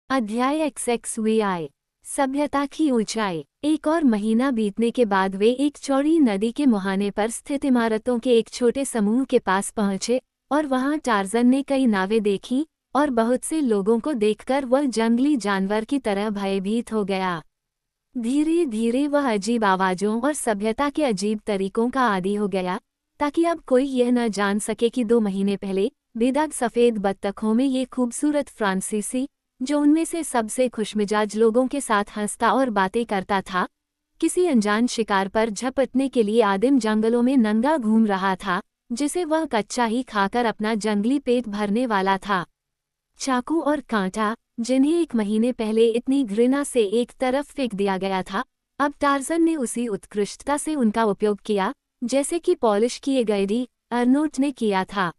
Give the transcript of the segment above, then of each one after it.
अध्याय XXVI सभ्यता की ऊंचाई। एक और महीना बीतने के बाद वे एक चौड़ी नदी के मुहाने पर स्थित इमारतों के एक छोटे समूह के पास पहुंचे और वहां टार्ज़न ने कई नावें देखीं और बहुत से लोगों को देखकर वह जंगली जानवर की तरह भयभीत हो गया। धीरे धीरे वह अजीब आवाज़ों और सभ्यता के अजीब तरीकों का आदी हो गया, ताकि अब कोई यह न जान सके कि 2 महीने पहले बेदाग सफ़ेद बत्तखों में ये खूबसूरत फ्रांसीसी, जो उनमें से सबसे खुशमिजाज लोगों के साथ हंसता और बातें करता था, किसी अनजान शिकार पर झपटने के लिए आदिम जंगलों में नंगा घूम रहा था, जिसे वह कच्चा ही खाकर अपना जंगली पेट भरने वाला था। चाकू और कांटा, जिन्हें 1 महीने पहले इतनी घृणा से एक तरफ फेंक दिया गया था, अब टार्ज़न ने उसी उत्कृष्टता से उनका उपयोग किया जैसे कि पॉलिश किए गए डी अर्नोट ने किया था।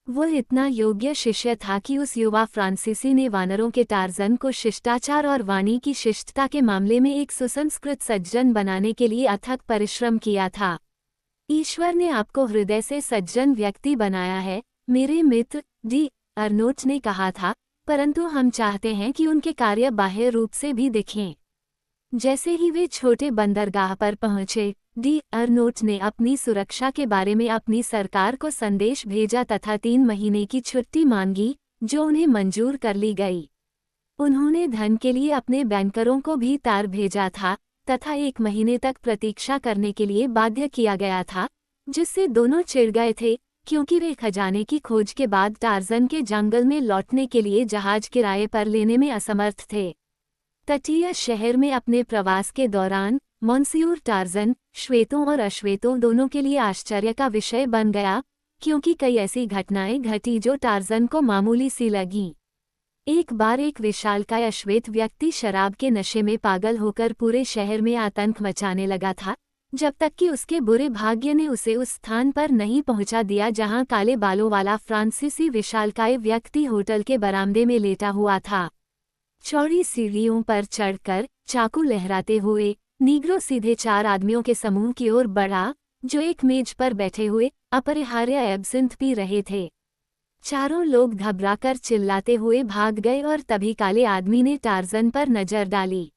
वह इतना योग्य शिष्य था कि उस युवा फ्रांसीसी ने वानरों के टार्ज़न को शिष्टाचार और वाणी की शिष्टता के मामले में एक सुसंस्कृत सज्जन बनाने के लिए अथक परिश्रम किया था। ईश्वर ने आपको हृदय से सज्जन व्यक्ति बनाया है, मेरे मित्र, डी अर्नोट ने कहा था, परंतु हम चाहते हैं कि उनके कार्य बाह्य रूप से भी दिखें। जैसे ही वे छोटे बंदरगाह पर पहुंचे, डी अर्नोट ने अपनी सुरक्षा के बारे में अपनी सरकार को संदेश भेजा तथा 3 महीने की छुट्टी मांगी, जो उन्हें मंजूर कर ली गई। उन्होंने धन के लिए अपने बैंकरों को भी तार भेजा था तथा 1 महीने तक प्रतीक्षा करने के लिए बाध्य किया गया था, जिससे दोनों चिढ़ गए थे, क्योंकि वे खजाने की खोज के बाद टार्ज़न के जंगल में लौटने के लिए जहाज किराए पर लेने में असमर्थ थे। तटीय शहर में अपने प्रवास के दौरान मॉन्सियूर टार्ज़न श्वेतों और अश्वेतों दोनों के लिए आश्चर्य का विषय बन गया, क्योंकि कई ऐसी घटनाएं घटी जो टार्ज़न को मामूली सी लगीं। एक बार एक विशालकाय अश्वेत व्यक्ति शराब के नशे में पागल होकर पूरे शहर में आतंक मचाने लगा था, जब तक कि उसके बुरे भाग्य ने उसे उस स्थान पर नहीं पहुंचा दिया जहां काले बालों वाला फ्रांसीसी विशालकाय व्यक्ति होटल के बरामदे में लेटा हुआ था। चौड़ी सीढ़ियों पर चढ़कर, चाकू लहराते हुए, नीग्रो सीधे 4 आदमियों के समूह की ओर बढ़ा, जो एक मेज पर बैठे हुए अपरिहार्य एब्सिंथ पी रहे थे। चारों लोग घबराकर चिल्लाते हुए भाग गए और तभी काले आदमी ने टार्ज़न पर नजर डाली।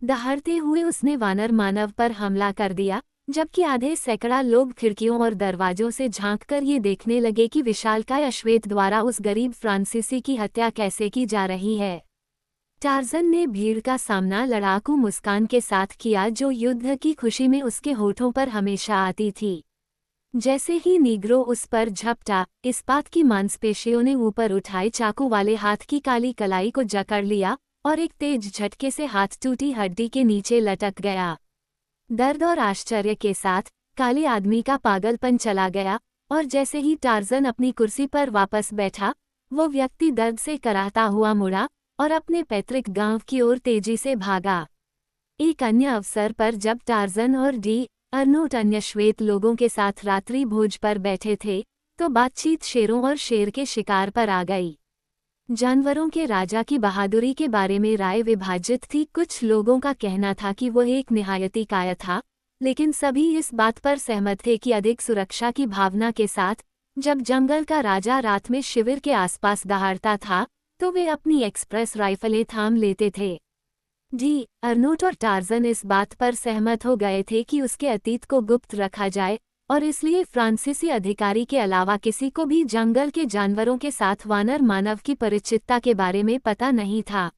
दहाड़ते हुए उसने वानर मानव पर हमला कर दिया, जबकि आधे सैकड़ा लोग खिड़कियों और दरवाजों से झांककर ये देखने लगे कि विशालकाय अश्वेत द्वारा उस गरीब फ्रांसीसी की हत्या कैसे की जा रही है। टार्ज़न ने भीड़ का सामना लड़ाकू मुस्कान के साथ किया, जो युद्ध की खुशी में उसके होठों पर हमेशा आती थी। जैसे ही नीग्रो उस पर झपटा, इस्पात की मांसपेशियों ने ऊपर उठाए चाकू वाले हाथ की काली कलाई को जकड़ लिया और एक तेज झटके से हाथ टूटी हड्डी के नीचे लटक गया। दर्द और आश्चर्य के साथ काले आदमी का पागलपन चला गया, और जैसे ही टार्ज़न अपनी कुर्सी पर वापस बैठा, वो व्यक्ति दर्द से कराहता हुआ मुड़ा और अपने पैतृक गांव की ओर तेजी से भागा। एक अन्य अवसर पर जब टार्ज़न और डी अर्नोट अन्य श्वेत लोगों के साथ रात्रि भोज पर बैठे थे, तो बातचीत शेरों और शेर के शिकार पर आ गई। जानवरों के राजा की बहादुरी के बारे में राय विभाजित थी। कुछ लोगों का कहना था कि वह एक निहायती कायर था, लेकिन सभी इस बात पर सहमत थे कि अधिक सुरक्षा की भावना के साथ जब जंगल का राजा रात में शिविर के आसपास दहाड़ता था, तो वे अपनी एक्सप्रेस राइफलें थाम लेते थे। डी अर्नोट और टार्ज़न इस बात पर सहमत हो गए थे कि उसके अतीत को गुप्त रखा जाए, और इसलिए फ्रांसीसी अधिकारी के अलावा किसी को भी जंगल के जानवरों के साथ वानर मानव की परिचितता के बारे में पता नहीं था।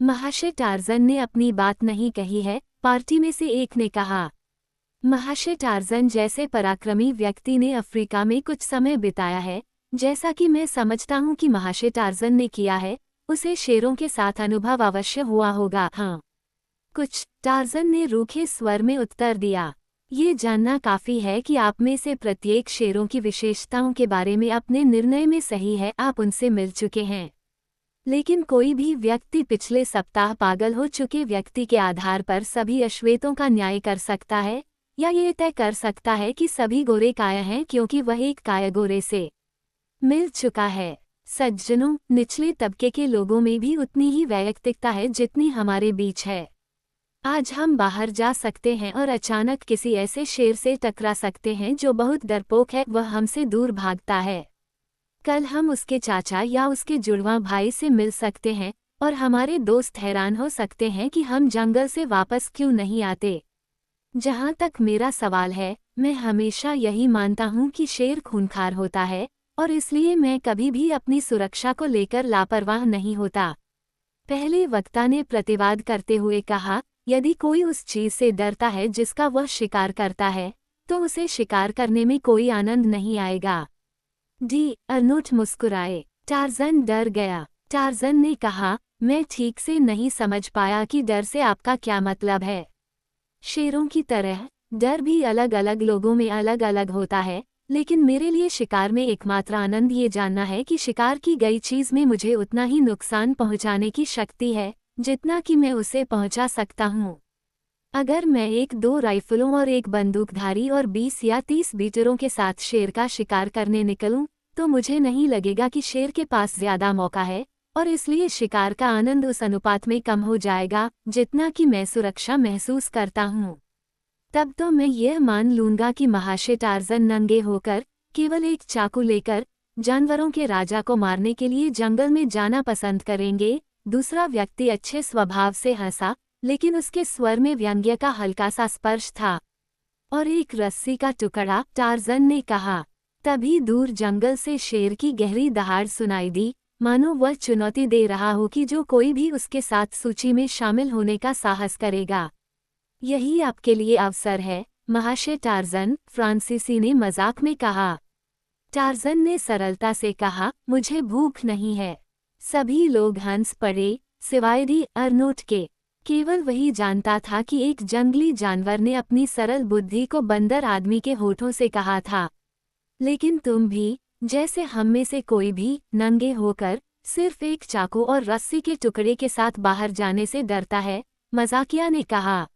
महाशय टार्ज़न ने अपनी बात नहीं कही है, पार्टी में से एक ने कहा। महाशय टार्ज़न जैसे पराक्रमी व्यक्ति ने अफ्रीका में कुछ समय बिताया है, जैसा कि मैं समझता हूँ कि महाशय टार्ज़न ने किया है, उसे शेरों के साथ अनुभव अवश्य हुआ होगा। हाँ, कुछ, टार्ज़न ने रूखे स्वर में उत्तर दिया। ये जानना काफ़ी है कि आप में से प्रत्येक शेरों की विशेषताओं के बारे में अपने निर्णय में सही है, आप उनसे मिल चुके हैं। लेकिन कोई भी व्यक्ति पिछले सप्ताह पागल हो चुके व्यक्ति के आधार पर सभी अश्वेतों का न्याय कर सकता है, या ये तय कर सकता है कि सभी गोरे काया हैं क्योंकि वह एक काया गोरे से मिल चुका है। सज्जनों, निचले तबके के लोगों में भी उतनी ही वैयक्तिकता है जितनी हमारे बीच है। आज हम बाहर जा सकते हैं और अचानक किसी ऐसे शेर से टकरा सकते हैं जो बहुत डरपोक है, वह हमसे दूर भागता है। कल हम उसके चाचा या उसके जुड़वां भाई से मिल सकते हैं, और हमारे दोस्त हैरान हो सकते हैं कि हम जंगल से वापस क्यों नहीं आते। जहाँ तक मेरा सवाल है, मैं हमेशा यही मानता हूँ कि शेर खूंखार होता है और इसलिए मैं कभी भी अपनी सुरक्षा को लेकर लापरवाह नहीं होता। पहले वक्ता ने प्रतिवाद करते हुए कहा, यदि कोई उस चीज से डरता है जिसका वह शिकार करता है, तो उसे शिकार करने में कोई आनंद नहीं आएगा। डी अर्नोट मुस्कुराए। टार्ज़न डर गया। टार्ज़न ने कहा, मैं ठीक से नहीं समझ पाया कि डर से आपका क्या मतलब है। शेरों की तरह डर भी अलग अलग लोगों में अलग अलग होता है, लेकिन मेरे लिए शिकार में एकमात्र आनंद ये जानना है कि शिकार की गई चीज में मुझे उतना ही नुकसान पहुंचाने की शक्ति है जितना कि मैं उसे पहुंचा सकता हूँ। अगर मैं 1-2 राइफलों और एक बंदूकधारी और 20 या 30 बीटरों के साथ शेर का शिकार करने निकलूं, तो मुझे नहीं लगेगा कि शेर के पास ज्यादा मौका है, और इसलिए शिकार का आनंद उस अनुपात में कम हो जाएगा जितना कि मैं सुरक्षा महसूस करता हूँ। तब तो मैं यह मान लूंगा कि महाशय टार्ज़न नंगे होकर, केवल एक चाकू लेकर, जानवरों के राजा को मारने के लिए जंगल में जाना पसंद करेंगे। दूसरा व्यक्ति अच्छे स्वभाव से हंसा, लेकिन उसके स्वर में व्यंग्य का हल्का सा स्पर्श था। और एक रस्सी का टुकड़ा, टार्ज़न ने कहा। तभी दूर जंगल से शेर की गहरी दहाड़ सुनाई दी, मानो वह चुनौती दे रहा हो कि जो कोई भी उसके साथ सूची में शामिल होने का साहस करेगा। यही आपके लिए अवसर है, महाशय टार्ज़न, फ्रांसीसी ने मजाक में कहा। टार्ज़न ने सरलता से कहा, मुझे भूख नहीं है। सभी लोग हंस पड़े, सिवाय डी अर्नोट के। केवल वही जानता था कि एक जंगली जानवर ने अपनी सरल बुद्धि को बंदर आदमी के होठों से कहा था। लेकिन तुम भी, जैसे हम में से कोई भी, नंगे होकर, सिर्फ एक चाकू और रस्सी के टुकड़े के साथ बाहर जाने से डरता है, मजाकिया ने कहा।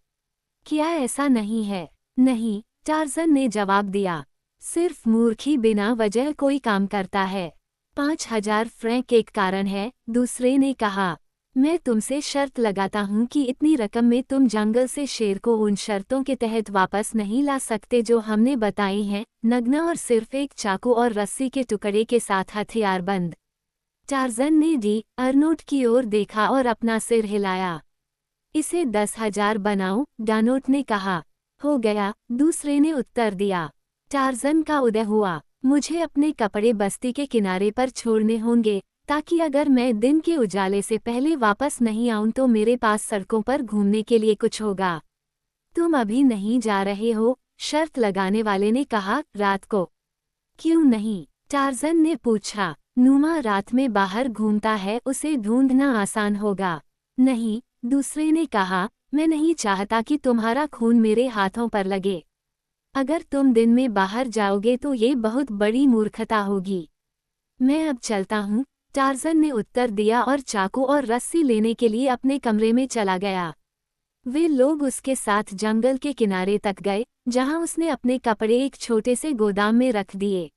क्या ऐसा नहीं है? नहीं, टार्ज़न ने जवाब दिया। सिर्फ मूर्ख ही बिना वजह कोई काम करता है। 5000 फ्रैंक एक कारण है, दूसरे ने कहा। मैं तुमसे शर्त लगाता हूँ कि इतनी रकम में तुम जंगल से शेर को उन शर्तों के तहत वापस नहीं ला सकते जो हमने बताई हैं, नग्न और सिर्फ एक चाकू और रस्सी के टुकड़े के साथ हथियारबंद। टार्ज़न ने डी अर्नोट की ओर देखा और अपना सिर हिलाया। इसे 10,000 बनाओ, डानोट ने कहा। हो गया, दूसरे ने उत्तर दिया। टार्ज़न का उदय हुआ। मुझे अपने कपड़े बस्ती के किनारे पर छोड़ने होंगे, ताकि अगर मैं दिन के उजाले से पहले वापस नहीं आऊं तो मेरे पास सड़कों पर घूमने के लिए कुछ होगा। तुम अभी नहीं जा रहे हो? शर्त लगाने वाले ने कहा। रात को? क्यों नहीं? टार्ज़न ने पूछा। नुमा रात में बाहर घूमता है, उसे ढूंढना आसान होगा। नहीं, दूसरे ने कहा, मैं नहीं चाहता कि तुम्हारा खून मेरे हाथों पर लगे। अगर तुम दिन में बाहर जाओगे तो ये बहुत बड़ी मूर्खता होगी। मैं अब चलता हूँ, टार्ज़न ने उत्तर दिया और चाकू और रस्सी लेने के लिए अपने कमरे में चला गया। वे लोग उसके साथ जंगल के किनारे तक गए, जहाँ उसने अपने कपड़े एक छोटे से गोदाम में रख दिए।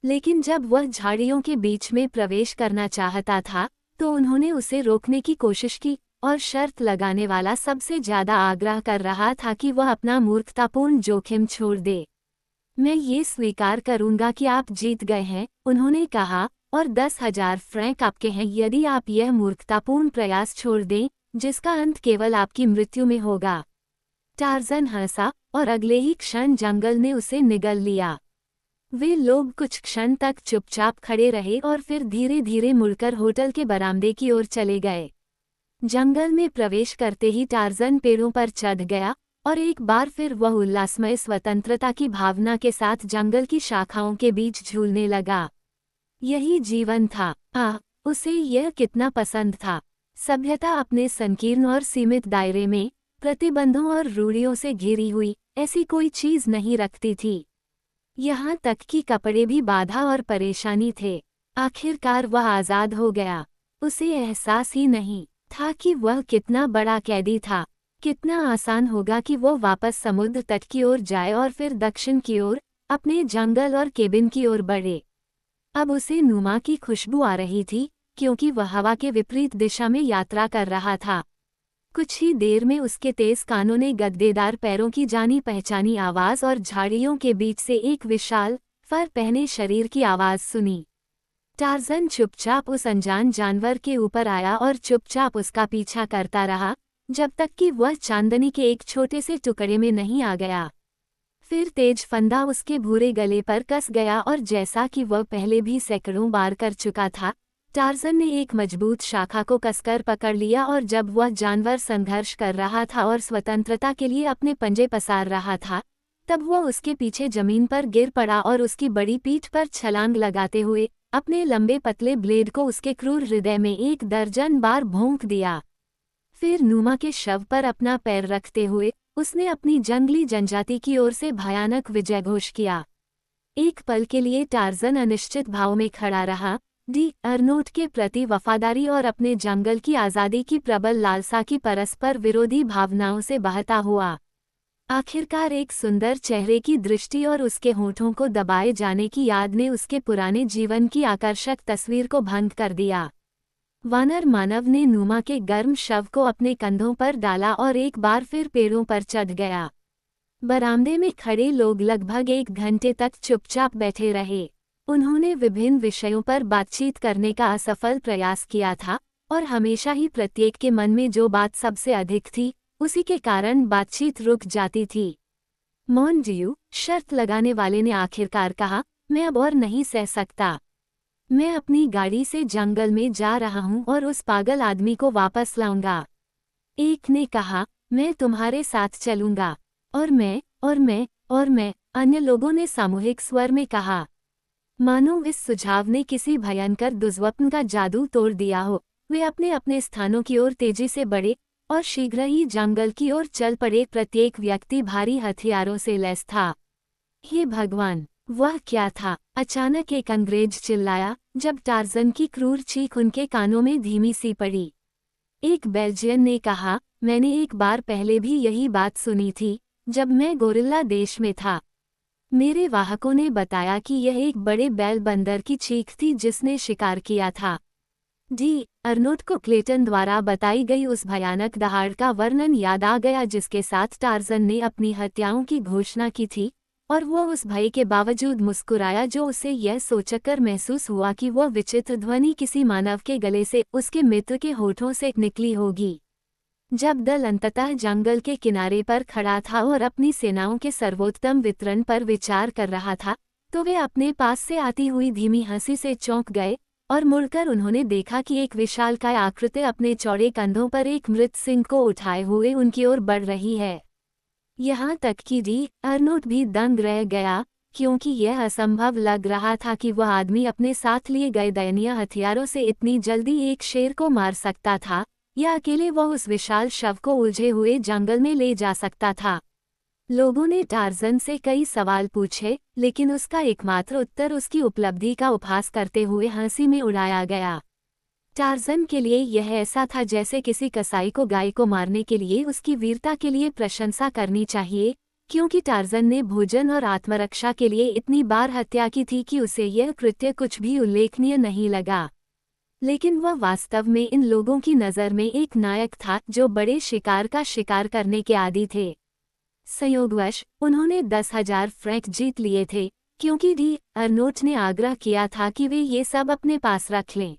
लेकिन जब वह झाड़ियों के बीच में प्रवेश करना चाहता था, तो उन्होंने उसे रोकने की कोशिश की, और शर्त लगाने वाला सबसे ज्यादा आग्रह कर रहा था कि वह अपना मूर्खतापूर्ण जोखिम छोड़ दे। मैं ये स्वीकार करूंगा कि आप जीत गए हैं, उन्होंने कहा, और 10,000 फ्रैंक आपके हैं यदि आप यह मूर्खतापूर्ण प्रयास छोड़ दें, जिसका अंत केवल आपकी मृत्यु में होगा। टार्ज़न हंसा, और अगले ही क्षण जंगल ने उसे निगल लिया। वे लोग कुछ क्षण तक चुपचाप खड़े रहे और फिर धीरे धीरे मुड़कर होटल के बरामदे की ओर चले गए। जंगल में प्रवेश करते ही टार्ज़न पेड़ों पर चढ़ गया, और एक बार फिर वह उल्लासमय स्वतंत्रता की भावना के साथ जंगल की शाखाओं के बीच झूलने लगा। यही जीवन था। उसे यह कितना पसंद था। सभ्यता अपने संकीर्ण और सीमित दायरे में, प्रतिबंधों और रूढ़ियों से घिरी हुई, ऐसी कोई चीज नहीं रखती थी। यहाँ तक कि कपड़े भी बाधा और परेशानी थे। आखिरकार वह आज़ाद हो गया। उसे एहसास ही नहीं था कि वह कितना बड़ा कैदी था। कितना आसान होगा कि वो वापस समुद्र तट की ओर जाए और फिर दक्षिण की ओर, अपने जंगल और केबिन की ओर बढ़े। अब उसे नुमा की खुशबू आ रही थी, क्योंकि वह हवा के विपरीत दिशा में यात्रा कर रहा था। कुछ ही देर में उसके तेज कानों ने गद्देदार पैरों की जानी पहचानी आवाज और झाड़ियों के बीच से एक विशाल, फर पहने शरीर की आवाज सुनी। टार्ज़न चुपचाप उस अनजान जानवर के ऊपर आया और चुपचाप उसका पीछा करता रहा, जब तक कि वह चांदनी के एक छोटे से टुकड़े में नहीं आ गया। फिर तेज फंदा उसके भूरे गले पर कस गया और जैसा कि वह पहले भी सैकड़ों बार कर चुका था, टार्ज़न ने एक मजबूत शाखा को कसकर पकड़ लिया और जब वह जानवर संघर्ष कर रहा था और स्वतंत्रता के लिए अपने पंजे पसार रहा था, तब वह उसके पीछे जमीन पर गिर पड़ा और उसकी बड़ी पीठ पर छलांग लगाते हुए अपने लंबे पतले ब्लेड को उसके क्रूर हृदय में 1 दर्जन बार भोंक दिया। फिर नूमा के शव पर अपना पैर रखते हुए उसने अपनी जंगली जनजाति की ओर से भयानक विजय घोष किया। एक पल के लिए टार्ज़न अनिश्चित भाव में खड़ा रहा, डी अर्नोट के प्रति वफादारी और अपने जंगल की आज़ादी की प्रबल लालसा की परस्पर विरोधी भावनाओं से बहता हुआ। आखिरकार एक सुंदर चेहरे की दृष्टि और उसके होठों को दबाए जाने की याद ने उसके पुराने जीवन की आकर्षक तस्वीर को भंग कर दिया। वानर मानव ने नूमा के गर्म शव को अपने कंधों पर डाला और एक बार फिर पेड़ों पर चढ़ गया। बरामदे में खड़े लोग लगभग 1 घंटे तक चुपचाप बैठे रहे। उन्होंने विभिन्न विषयों पर बातचीत करने का असफल प्रयास किया था और हमेशा ही प्रत्येक के मन में जो बात सबसे अधिक थी, उसी के कारण बातचीत रुक जाती थी। मॉन ड्यू, शर्त लगाने वाले ने आखिरकार कहा, मैं अब और नहीं सह सकता। मैं अपनी गाड़ी से जंगल में जा रहा हूँ और उस पागल आदमी को वापस लाऊंगा। एक ने कहा, मैं तुम्हारे साथ चलूंगा। और मैं, अन्य लोगों ने सामूहिक स्वर में कहा। मानो इस सुझाव ने किसी भयंकर दुर्स्वप्न का जादू तोड़ दिया हो। वे अपने अपने स्थानों की ओर तेजी से बढ़े और शीघ्र ही जंगल की ओर चल पड़े। प्रत्येक व्यक्ति भारी हथियारों से लैस था। हे भगवान, वह क्या था? अचानक एक अंग्रेज चिल्लाया, जब टार्ज़न की क्रूर चीख उनके कानों में धीमी सी पड़ी। एक बेल्जियन ने कहा, मैंने एक बार पहले भी यही बात सुनी थी, जब मैं गोरिल्ला देश में था। मेरे वाहकों ने बताया कि यह एक बड़े बैल बंदर की चीख थी जिसने शिकार किया था। डी अर्नोट को क्लेटन द्वारा बताई गई उस भयानक दहाड़ का वर्णन याद आ गया जिसके साथ टार्ज़न ने अपनी हत्याओं की घोषणा की थी, और वो उस भय के बावजूद मुस्कुराया जो उसे यह सोचकर महसूस हुआ कि वह विचित्र ध्वनि किसी मानव के गले से उसके मित्र के होठों से निकली होगी। जब दल अंततः जंगल के किनारे पर खड़ा था और अपनी सेनाओं के सर्वोत्तम वितरण पर विचार कर रहा था, तो वे अपने पास से आती हुई धीमी हंसी से चौंक गए और मुड़कर उन्होंने देखा कि एक विशालकाय आकृति अपने चौड़े कंधों पर एक मृत सिंह को उठाए हुए उनकी ओर बढ़ रही है। यहाँ तक कि डी अर्नोट भी दंग रह गया, क्योंकि यह असंभव लग रहा था कि वह आदमी अपने साथ लिए गए दयनीय हथियारों से इतनी जल्दी एक शेर को मार सकता था, या अकेले वह उस विशाल शव को उलझे हुए जंगल में ले जा सकता था। लोगों ने टार्ज़न से कई सवाल पूछे, लेकिन उसका एकमात्र उत्तर उसकी उपलब्धि का उपहास करते हुए हंसी में उड़ाया गया। टार्ज़न के लिए यह ऐसा था जैसे किसी कसाई को गाय को मारने के लिए उसकी वीरता के लिए प्रशंसा करनी चाहिए, क्योंकि टार्ज़न ने भोजन और आत्मरक्षा के लिए इतनी बार हत्या की थी कि उसे यह कृत्य कुछ भी उल्लेखनीय नहीं लगा। लेकिन वह वास्तव में इन लोगों की नज़र में एक नायक था जो बड़े शिकार का शिकार करने के आदी थे। संयोगवश उन्होंने 10,000 फ्रैंक जीत लिए थे, क्योंकि डी अर्नोट ने आग्रह किया था कि वे ये सब अपने पास रख लें।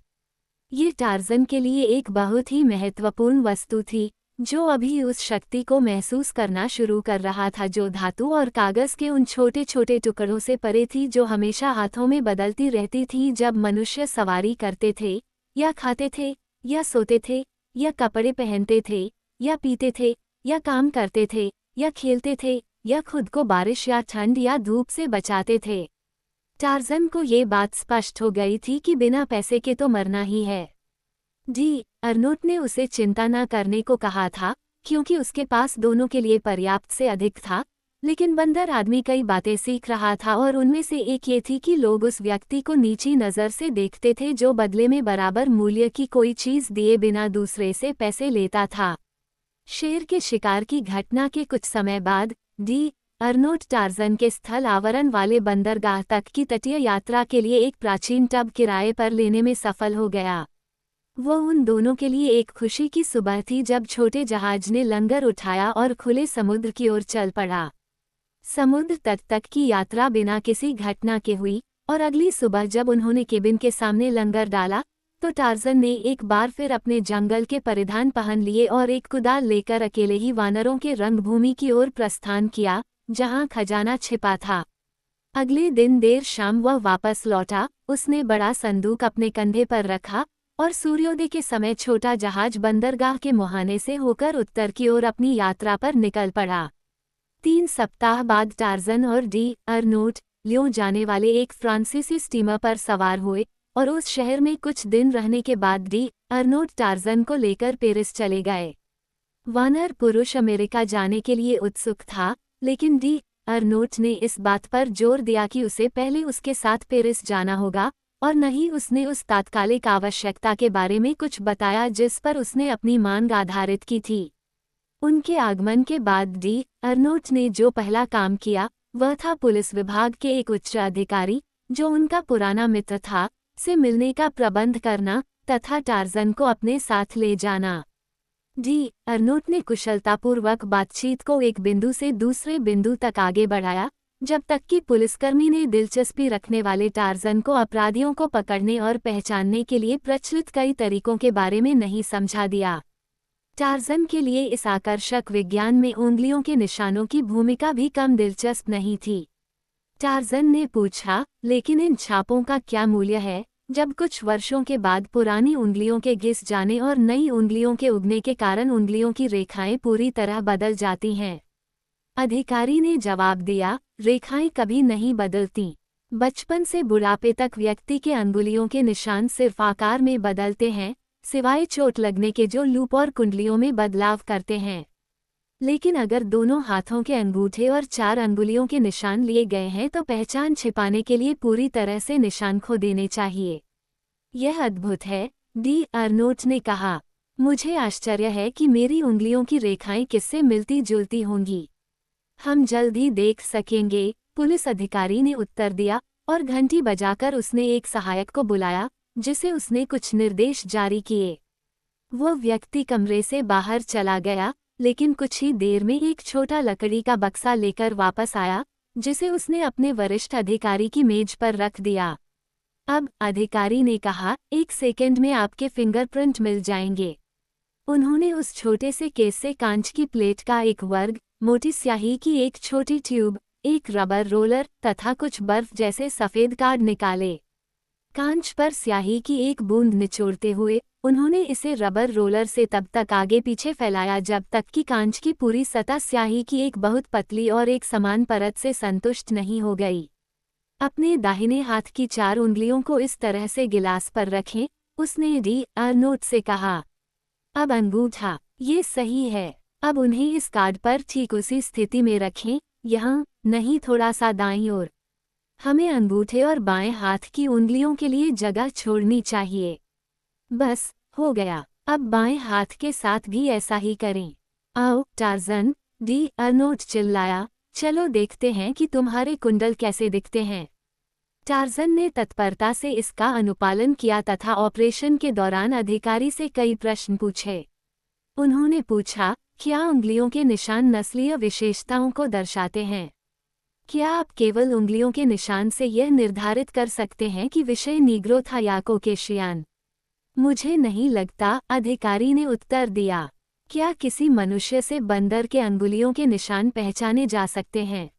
ये टार्ज़न के लिए एक बहुत ही महत्वपूर्ण वस्तु थी, जो अभी उस शक्ति को महसूस करना शुरू कर रहा था जो धातु और कागज़ के उन छोटे छोटे टुकड़ों से परे थी जो हमेशा हाथों में बदलती रहती थी जब मनुष्य सवारी करते थे, या खाते थे, या सोते थे, या कपड़े पहनते थे, या पीते थे, या काम करते थे, या खेलते थे, या खुद को बारिश या ठंड या धूप से बचाते थे। टार्ज़न को ये बात स्पष्ट हो गई थी कि बिना पैसे के तो मरना ही है। डी अर्नोट ने उसे चिंता न करने को कहा था, क्योंकि उसके पास दोनों के लिए पर्याप्त से अधिक था, लेकिन बंदर आदमी कई बातें सीख रहा था और उनमें से एक ये थी कि लोग उस व्यक्ति को नीची नज़र से देखते थे जो बदले में बराबर मूल्य की कोई चीज़ दिए बिना दूसरे से पैसे लेता था। शेर के शिकार की घटना के कुछ समय बाद डी अर्नोट टार्ज़न के स्थल आवरण वाले बंदरगाह तक की तटीय यात्रा के लिए एक प्राचीन टब किराए पर लेने में सफल हो गया। वह उन दोनों के लिए एक खुशी की सुबह थी जब छोटे जहाज ने लंगर उठाया और खुले समुद्र की ओर चल पड़ा। समुद्र तट तक की यात्रा बिना किसी घटना के हुई, और अगली सुबह जब उन्होंने केबिन के सामने लंगर डाला तो टार्ज़न ने एक बार फिर अपने जंगल के परिधान पहन लिए और एक कुदाल लेकर अकेले ही वानरों के रंगभूमि की ओर प्रस्थान किया, जहां खजाना छिपा था। अगले दिन देर शाम वह वापस लौटा। उसने बड़ा संदूक अपने कंधे पर रखा और सूर्योदय के समय छोटा जहाज बंदरगाह के मुहाने से होकर उत्तर की ओर अपनी यात्रा पर निकल पड़ा। 3 सप्ताह बाद टार्ज़न और डी अर्नोट लियों जाने वाले एक फ्रांसीसी स्टीमर पर सवार हुए और उस शहर में कुछ दिन रहने के बाद डी अर्नोट टार्ज़न को लेकर पेरिस चले गए। वानर पुरुष अमेरिका जाने के लिए उत्सुक था, लेकिन डी अर्नोट ने इस बात पर जोर दिया कि उसे पहले उसके साथ पेरिस जाना होगा और न ही उसने उस तात्कालिक आवश्यकता के बारे में कुछ बताया जिस पर उसने अपनी मांग आधारित की थी। उनके आगमन के बाद डी अर्नोट ने जो पहला काम किया वह था पुलिस विभाग के एक उच्च अधिकारी, जो उनका पुराना मित्र था, से मिलने का प्रबंध करना तथा टार्ज़न को अपने साथ ले जाना। डी अर्नोट ने कुशलतापूर्वक बातचीत को एक बिंदु से दूसरे बिंदु तक आगे बढ़ाया, जब तक कि पुलिसकर्मी ने दिलचस्पी रखने वाले टार्ज़न को अपराधियों को पकड़ने और पहचानने के लिए प्रचलित कई तरीकों के बारे में नहीं समझा दिया। टार्ज़न के लिए इस आकर्षक विज्ञान में उंगलियों के निशानों की भूमिका भी कम दिलचस्प नहीं थी। टार्ज़न ने पूछा, लेकिन इन छापों का क्या मूल्य है, जब कुछ वर्षों के बाद पुरानी उंगलियों के घिस जाने और नई उंगलियों के उगने के कारण उंगलियों की रेखाएं पूरी तरह बदल जाती हैं? अधिकारी ने जवाब दिया, रेखाएं कभी नहीं बदलती। बचपन से बुढ़ापे तक व्यक्ति के अंगुलियों के निशान सिर्फ आकार में बदलते हैं, सिवाय चोट लगने के जो लूप और कुंडलियों में बदलाव करते हैं। लेकिन अगर दोनों हाथों के अंगूठे और 4 अंगुलियों के निशान लिए गए हैं तो पहचान छिपाने के लिए पूरी तरह से निशान खो देने चाहिए। यह अद्भुत है, डी अर्नोट ने कहा। मुझे आश्चर्य है कि मेरी उंगलियों की रेखाएं किससे मिलती जुलती होंगी। हम जल्द ही देख सकेंगे, पुलिस अधिकारी ने उत्तर दिया और घंटी बजाकर उसने एक सहायक को बुलाया, जिसे उसने कुछ निर्देश जारी किए। वो व्यक्ति कमरे से बाहर चला गया, लेकिन कुछ ही देर में एक छोटा लकड़ी का बक्सा लेकर वापस आया, जिसे उसने अपने वरिष्ठ अधिकारी की मेज पर रख दिया। अब अधिकारी ने कहा, 1 सेकंड में आपके फिंगरप्रिंट मिल जाएंगे। उन्होंने उस छोटे से केस से कांच की प्लेट का एक वर्ग, मोटी स्याही की एक छोटी ट्यूब, एक रबर रोलर तथा कुछ बर्फ जैसे सफ़ेद कार्ड निकाले। कांच पर स्याही की एक बूंद निचोड़ते हुए उन्होंने इसे रबर रोलर से तब तक आगे पीछे फैलाया जब तक कि कांच की पूरी सतह स्याही की एक बहुत पतली और एक समान परत से संतुष्ट नहीं हो गई। अपने दाहिने हाथ की 4 उंगलियों को इस तरह से गिलास पर रखें, उसने डी अर्नोट से कहा। अब अंगूठा, ये सही है। अब उन्हें इस कार्ड पर ठीक उसी स्थिति में रखें, यहाँ नहीं, थोड़ा सा दाईं ओर। हमें अंगूठे और बाएं हाथ की उंगलियों के लिए जगह छोड़नी चाहिए। बस, हो गया। अब बाएं हाथ के साथ भी ऐसा ही करें। आओ टार्ज़न, डी अर्नोट चिल्लाया, चलो देखते हैं कि तुम्हारे कुंडल कैसे दिखते हैं। टार्ज़न ने तत्परता से इसका अनुपालन किया तथा ऑपरेशन के दौरान अधिकारी से कई प्रश्न पूछे। उन्होंने पूछा, क्या उंगलियों के निशान नस्लीय विशेषताओं को दर्शाते हैं? क्या आप केवल उंगलियों के निशान से यह निर्धारित कर सकते हैं कि विषय नीग्रो था या कॉकेशियन? मुझे नहीं लगता, अधिकारी ने उत्तर दिया। क्या किसी मनुष्य से बंदर के अंगुलियों के निशान पहचाने जा सकते हैं?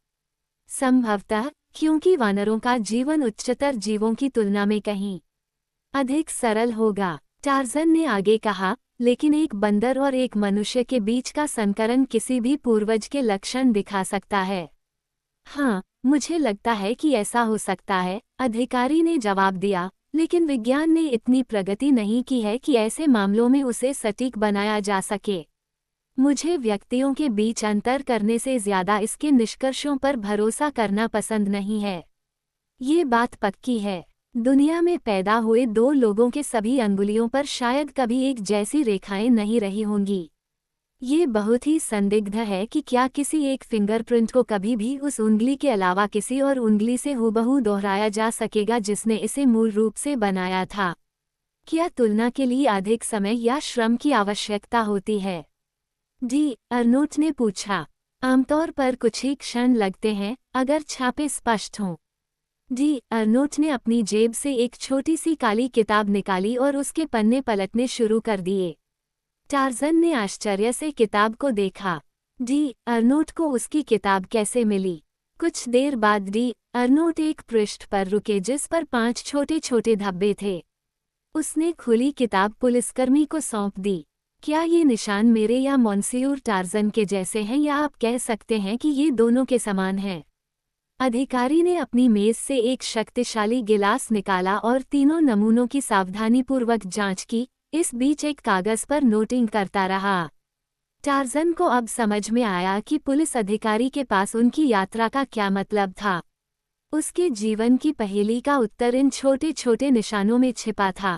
संभवतः, क्योंकि वानरों का जीवन उच्चतर जीवों की तुलना में कहीं अधिक सरल होगा। टार्ज़न ने आगे कहा, लेकिन एक बंदर और एक मनुष्य के बीच का संकरण किसी भी पूर्वज के लक्षण दिखा सकता है। हाँ, मुझे लगता है कि ऐसा हो सकता है, अधिकारी ने जवाब दिया, लेकिन विज्ञान ने इतनी प्रगति नहीं की है कि ऐसे मामलों में उसे सटीक बनाया जा सके। मुझे व्यक्तियों के बीच अंतर करने से ज़्यादा इसके निष्कर्षों पर भरोसा करना पसंद नहीं है। ये बात पक्की है, दुनिया में पैदा हुए 2 लोगों के सभी अंगुलियों पर शायद कभी एक जैसी रेखाएं नहीं रही होंगी। ये बहुत ही संदिग्ध है कि क्या किसी एक फिंगरप्रिंट को कभी भी उस उंगली के अलावा किसी और उंगली से हूबहू दोहराया जा सकेगा जिसने इसे मूल रूप से बनाया था। क्या तुलना के लिए अधिक समय या श्रम की आवश्यकता होती है? डी अर्नोट ने पूछा। आमतौर पर कुछ ही क्षण लगते हैं, अगर छापे स्पष्ट हों। डी अर्नोट ने अपनी जेब से एक छोटी सी काली किताब निकाली और उसके पन्ने पलटने शुरू कर दिए। टार्ज़न ने आश्चर्य से किताब को देखा। डी अर्नोट को उसकी किताब कैसे मिली? कुछ देर बाद डी अर्नोट एक पृष्ठ पर रुके जिस पर 5 छोटे छोटे धब्बे थे। उसने खुली किताब पुलिसकर्मी को सौंप दी। क्या ये निशान मेरे या मॉन्सियूर टार्ज़न के जैसे हैं, या आप कह सकते हैं कि ये दोनों के समान हैं? अधिकारी ने अपनी मेज से एक शक्तिशाली गिलास निकाला और तीनों नमूनों की सावधानीपूर्वक जांच की, इस बीच एक कागज पर नोटिंग करता रहा। टार्ज़न को अब समझ में आया कि पुलिस अधिकारी के पास उनकी यात्रा का क्या मतलब था। उसके जीवन की पहेली का उत्तर इन छोटे छोटे निशानों में छिपा था।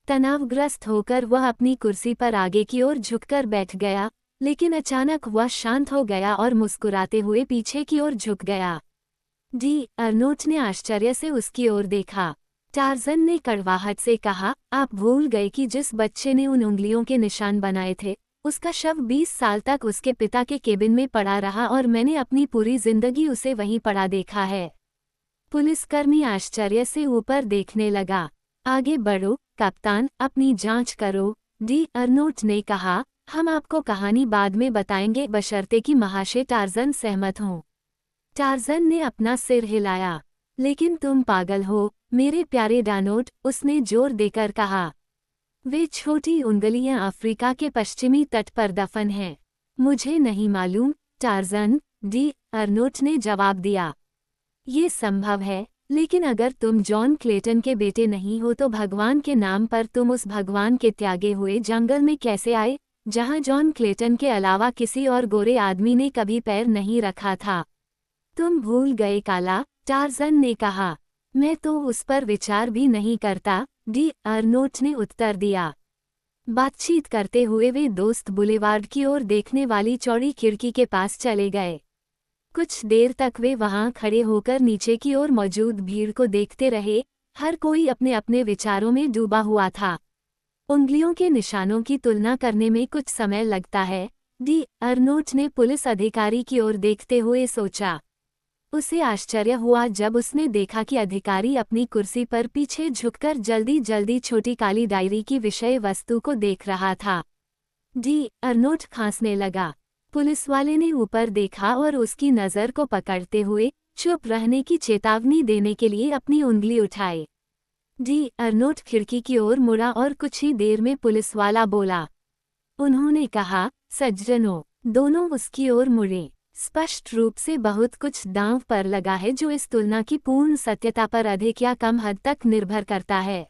तनावग्रस्त होकर वह अपनी कुर्सी पर आगे की ओर झुककर बैठ गया, लेकिन अचानक वह शांत हो गया और मुस्कुराते हुए पीछे की ओर झुक गया। डी अर्नोट ने आश्चर्य से उसकी ओर देखा। टार्ज़न ने कड़वाहट से कहा, आप भूल गए कि जिस बच्चे ने उन उंगलियों के निशान बनाए थे, उसका शव 20 साल तक उसके पिता के केबिन में पड़ा रहा और मैंने अपनी पूरी जिंदगी उसे वहीं पड़ा देखा है। पुलिसकर्मी आश्चर्य से ऊपर देखने लगा। आगे बढ़ो, कप्तान, अपनी जांच करो, डी अर्नोट ने कहा। हम आपको कहानी बाद में बताएंगे बशर्ते कि महाशय टार्ज़न सहमत हों। टार्ज़न ने अपना सिर हिलाया। लेकिन तुम पागल हो, मेरे प्यारे डानोट, उसने जोर देकर कहा। वे छोटी उंगलियां अफ्रीका के पश्चिमी तट पर दफन हैं। मुझे नहीं मालूम, टार्ज़न, डी अर्नोट ने जवाब दिया। ये संभव है, लेकिन अगर तुम जॉन क्लेटन के बेटे नहीं हो तो भगवान के नाम पर तुम उस भगवान के त्यागे हुए जंगल में कैसे आए, जहां जॉन क्लेटन के अलावा किसी और गोरे आदमी ने कभी पैर नहीं रखा था? तुम भूल गए काला, टार्ज़न ने कहा। मैं तो उस पर विचार भी नहीं करता, डी अर्नोट ने उत्तर दिया। बातचीत करते हुए वे दोस्त बुलेवार्ड की ओर देखने वाली चौड़ी खिड़की के पास चले गए। कुछ देर तक वे वहां खड़े होकर नीचे की ओर मौजूद भीड़ को देखते रहे। हर कोई अपने अपने विचारों में डूबा हुआ था। उंगलियों के निशानों की तुलना करने में कुछ समय लगता है, डी अर्नोट ने पुलिस अधिकारी की ओर देखते हुए सोचा। उसे आश्चर्य हुआ जब उसने देखा कि अधिकारी अपनी कुर्सी पर पीछे झुककर जल्दी जल्दी छोटी काली डायरी की विषय वस्तु को देख रहा था। डी अर्नोट खांसने लगा। पुलिस वाले ने ऊपर देखा और उसकी नज़र को पकड़ते हुए चुप रहने की चेतावनी देने के लिए अपनी उंगली उठाई। डी अर्नोट खिड़की की ओर मुड़ा और कुछ ही देर में पुलिस वाला बोला। उन्होंने कहा, सज्जनों। दोनों उसकी ओर मुड़े। स्पष्ट रूप से बहुत कुछ दांव पर लगा है जो इस तुलना की पूर्ण सत्यता पर अधिक या कम हद तक निर्भर करता है।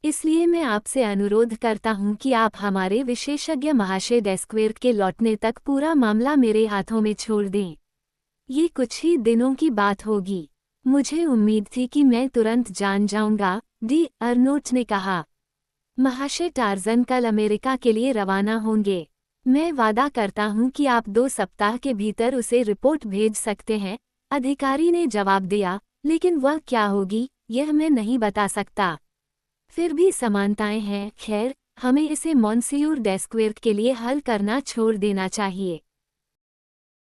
इसलिए मैं आपसे अनुरोध करता हूं कि आप हमारे विशेषज्ञ महाशय डेस्क्वेर्क के लौटने तक पूरा मामला मेरे हाथों में छोड़ दें। ये कुछ ही दिनों की बात होगी। मुझे उम्मीद थी कि मैं तुरंत जान जाऊंगा, डी अर्नोट ने कहा। महाशय टार्ज़न कल अमेरिका के लिए रवाना होंगे। मैं वादा करता हूं कि आप 2 सप्ताह के भीतर उसे रिपोर्ट भेज सकते हैं, अधिकारी ने जवाब दिया, लेकिन वह क्या होगी, यह मैं नहीं बता सकता। फिर भी समानताएं हैं, खैर, हमें इसे मॉन्सियूर डेस्क्वेर्क के लिए हल करना छोड़ देना चाहिए।